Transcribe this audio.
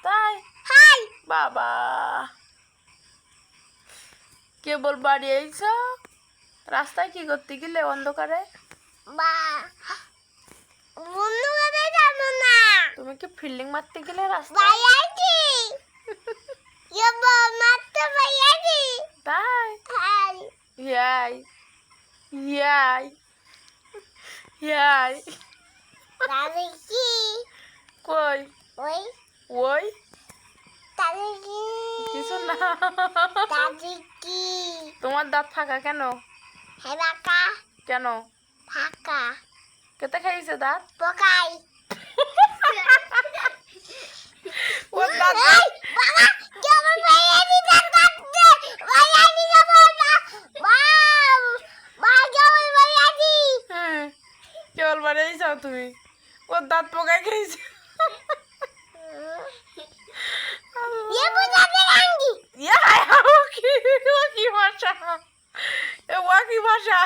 তাই বাবা কেবল বাড়ি আইছ রাস্তায় কি করতে গেলে অন্ধকারে তুমি কি ফিল্ডিং মারতে গেলে রাস্তায় তাই ইয়াই ইয়াই ইয়াই কই ওই কিছু না তোমার দাঁত ফাঁকা কেন কেন কেটে খাইছে দাঁত ওর দাঁত হ্যাঁ, কেবল বাড়ি যাও তুমি ওর দাঁত পোকায় খেয়েছে কি ভাষা ও কি ভাষা